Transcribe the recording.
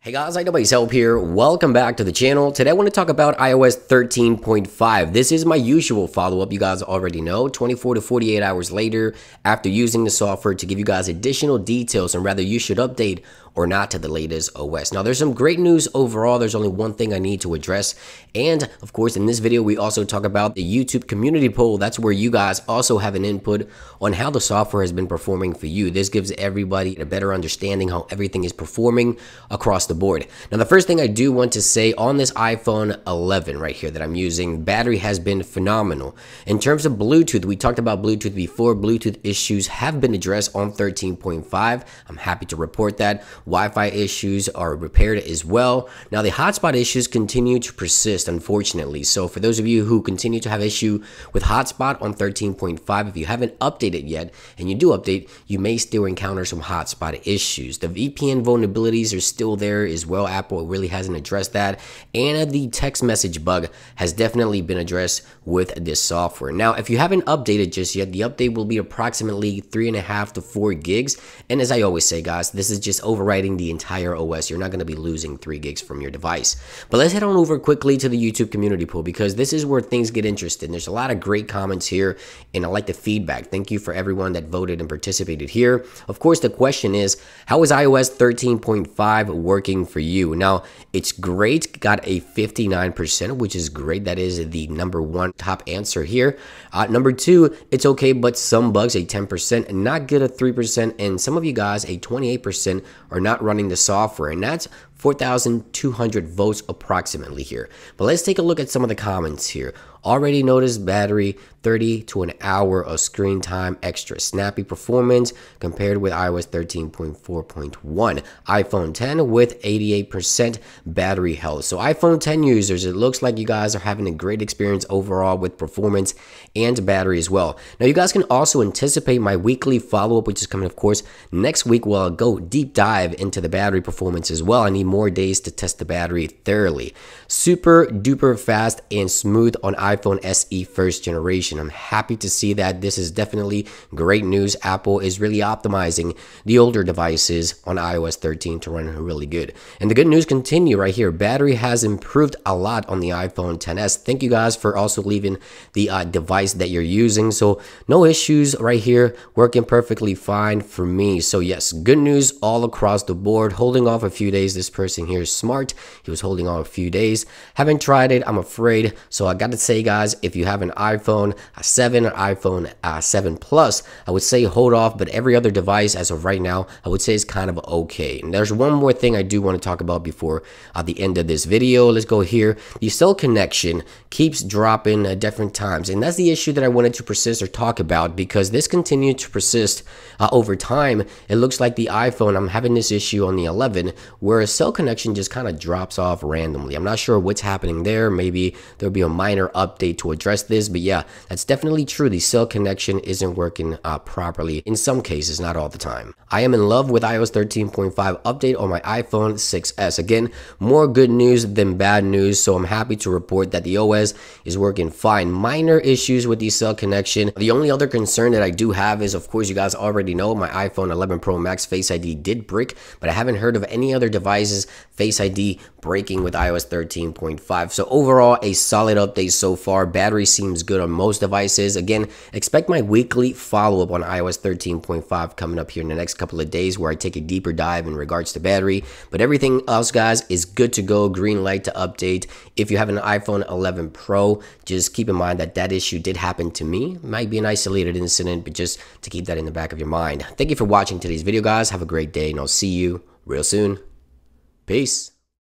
Hey guys, iNobody'sHelp here. Welcome back to the channel. Today I want to talk about iOS 13.5. This is my usual follow-up. You guys already know, 24 to 48 hours later after using the software to give you guys additional details on whether you should update or not to the latest OS. Now, there's some great news overall. There's only one thing I need to address. And of course, in this video, we also talk about the YouTube community poll. That's where you guys also have an input on how the software has been performing for you. This gives everybody a better understanding how everything is performing across the board. Now, the first thing I do want to say on this iPhone 11 right here that I'm using, battery has been phenomenal. In terms of Bluetooth, we talked about Bluetooth before. Bluetooth issues have been addressed on 13.5. I'm happy to report that. Wi-Fi issues are repaired as well. Now, the hotspot issues continue to persist, unfortunately. So for those of you who continue to have issue with hotspot on 13.5, if you haven't updated yet and you do update, you may still encounter some hotspot issues. The VPN vulnerabilities are still there as well. Apple really hasn't addressed that. And the text message bug has definitely been addressed with this software. Now, if you haven't updated just yet, the update will be approximately 3.5 to 4 gigs. And as I always say, guys, this is just overriding the entire OS. You're not going to be losing 3 gigs from your device. But let's head on over quickly to the YouTube community poll, because this is where things get interesting. There's a lot of great comments here, and I like the feedback. Thank you for everyone that voted and participated here. Of course, the question is, how is iOS 13.5 working for you? Now, it's great. Got a 59%, which is great. That is the #1 top answer here. Number 2, it's okay, but some bugs, a 10%, not good, a 3%, and some of you guys, a 28%, are not running the software, and that's 4,200 votes approximately here. But let's take a look at some of the comments here. Already noticed battery, 30 to an hour of screen time extra. Snappy performance compared with iOS 13.4.1. iPhone 10 with 88% battery health. So iPhone 10 users, it looks like you guys are having a great experience overall with performance and battery as well. Now, you guys can also anticipate my weekly follow-up, which is coming, of course, next week, where I'll go deep dive into the battery performance as well. I need more days to test the battery thoroughly. Super duper fast and smooth on iPhone SE first generation. I'm happy to see that. This is definitely great news. Apple is really optimizing the older devices on iOS 13 to run really good. And the good news continue right here. Battery has improved a lot on the iPhone XS. Thank you guys for also leaving the device that you're using. So no issues right here, working perfectly fine for me. So yes, good news all across the board. Holding off a few days. This person here is smart. He was holding off a few days. Haven't tried it, I'm afraid. So I got to say, guys, if you have an iPhone 7 or iPhone 7 Plus, I would say hold off, but every other device as of right now, I would say is kind of okay. And there's one more thing I do want to talk about before the end of this video. Let's go here. The cell connection keeps dropping at different times, and that's the issue that I wanted to persist or talk about, because this continued to persist over time. It looks like the iPhone, I'm having this issue on the 11, where a cell connection just kind of drops off randomly. I'm not sure what's happening there. Maybe there'll be a minor update to address this, but yeah, that's definitely true. The cell connection isn't working properly in some cases, not all the time. I am in love with iOS 13.5 update on my iPhone 6s. Again, more good news than bad news, so I'm happy to report that the OS is working fine. Minor issues with the cell connection. The only other concern that I do have is, of course, you guys already know my iPhone 11 Pro Max Face ID did break, but I haven't heard of any other devices Face ID breaking with iOS 13.5. So overall, a solid update so far. Battery seems good on most devices. Again, expect my weekly follow-up on iOS 13.5 coming up here in the next couple of days, where I take a deeper dive in regards to battery. But everything else, guys, is good to go. Green light to update. If you have an iPhone 11 Pro, just keep in mind that that issue did happen to me. It might be an isolated incident, but just to keep that in the back of your mind. Thank you for watching today's video, guys. Have a great day, and I'll see you real soon. Peace.